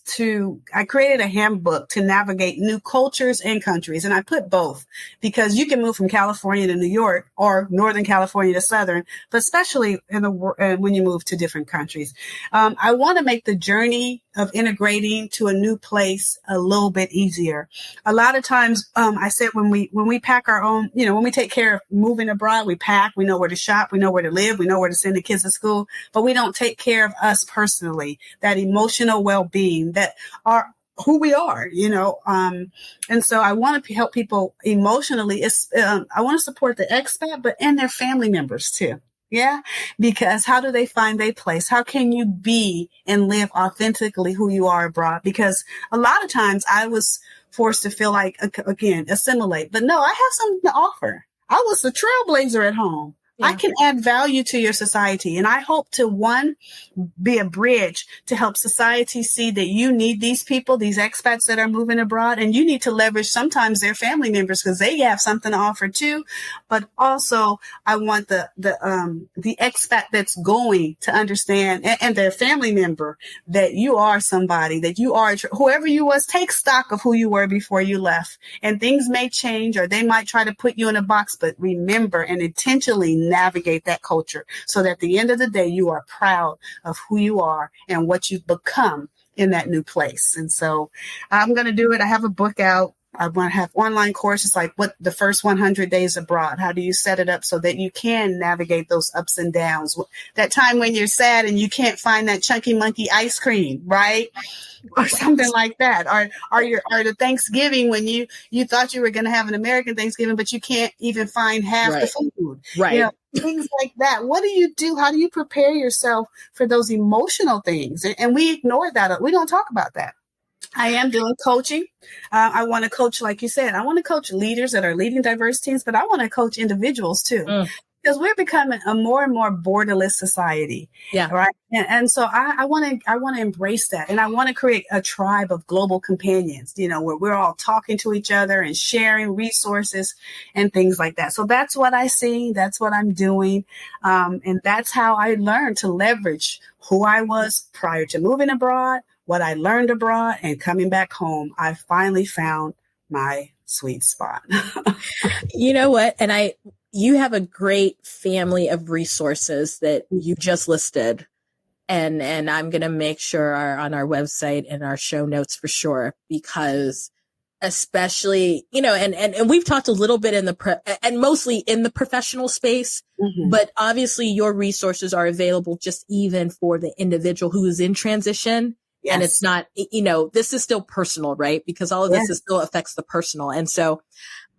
I created a handbook to navigate new cultures and countries. And I put both because you can move from California to New York or Northern California to Southern, but especially when you move to different countries. I want to make the journey of integrating to a new place a little bit easier. A lot of times, I said when we pack our own, when we take care of moving abroad, we pack, we know where to shop, we know where to live, we know where to send the kids to school, but we don't take care of us personally, that emotional well-being, that are who we are, and so I want to help people emotionally. I want to support the expat, and their family members too. Yeah. Because how do they find their place? How can you be and live authentically who you are abroad? Because a lot of times I was forced to feel like, again, assimilate, but no, I have something to offer. I was a trailblazer at home. Yeah. I can add value to your society. And I hope to, one, be a bridge to help society see that you need these people, these expats that are moving abroad, and you need to leverage sometimes their family members because they have something to offer too. But also I want the expat that's going to understand and their family member that you are somebody, that you are whoever you was. Take stock of who you were before you left, and things may change or they might try to put you in a box, but remember and intentionally navigate that culture so that at the end of the day, you are proud of who you are and what you've become in that new place. And so I'm going to do it. I have a book out. I want to have online courses like what the first 100 days abroad. How do you set it up so that you can navigate those ups and downs? That time when you're sad and you can't find that chunky monkey ice cream, right? Or something like that. Or the Thanksgiving when you thought you were going to have an American Thanksgiving, but you can't even find half the food. Right. Things like that. What do you do? How do you prepare yourself for those emotional things? And we ignore that. We don't talk about that. I am doing coaching. I want to coach, like you said, I want to coach leaders that are leading diverse teams, but I want to coach individuals too. because we're becoming a more and more borderless society. Yeah. Right. And so I want to embrace that. And I want to create a tribe of global companions, where we're all talking to each other and sharing resources and things like that. So that's what I see. That's what I'm doing. And that's how I learned to leverage who I was prior to moving abroad, what I learned abroad, and coming back home. I finally found my sweet spot. You know what? And you have a great family of resources that you just listed. And I'm going to make sure are on our website and our show notes for sure, because especially, and we've talked a little bit and mostly in the professional space, but obviously your resources are available just even for the individual who is in transition. Yes. And it's not, this is still personal, right? Because all of this still affects the personal. And so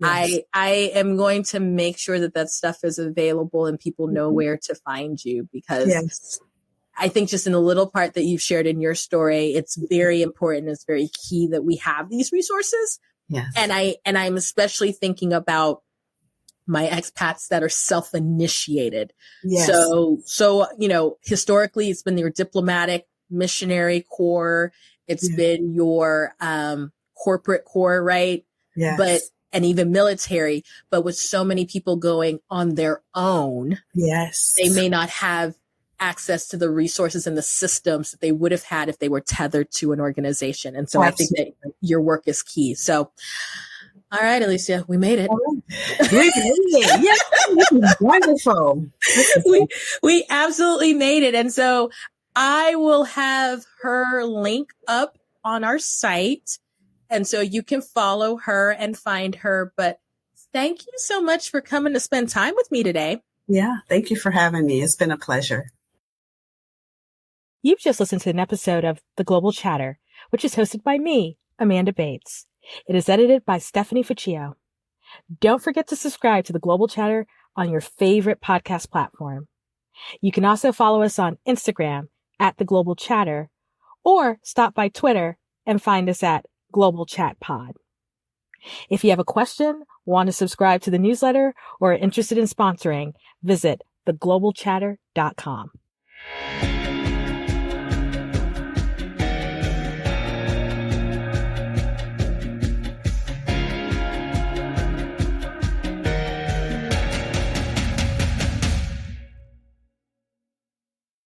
I am going to make sure that stuff is available and people know where to find you, because I think just in the little part that you've shared in your story, it's very important. It's very key that we have these resources. Yes. And I'm especially thinking about my expats that are self-initiated. Yes. So, historically it's been your diplomatic missionary corps. It's been your, corporate corps, right? Yes. And even military, but with so many people going on their own, they may not have access to the resources and the systems that they would have had if they were tethered to an organization. And so I think that your work is key. So, all right, Alicia, we made it. We made it. Yes, this is wonderful. We absolutely made it. And so I will have her link up on our site. And so you can follow her and find her. But thank you so much for coming to spend time with me today. Yeah, thank you for having me. It's been a pleasure. You've just listened to an episode of The Global Chatter, which is hosted by me, Amanda Bates. It is edited by Stephanie Ficcio. Don't forget to subscribe to The Global Chatter on your favorite podcast platform. You can also follow us on Instagram at The Global Chatter, or stop by Twitter and find us at Global Chat Pod. If you have a question, want to subscribe to the newsletter, or are interested in sponsoring, visit theglobalchatter.com.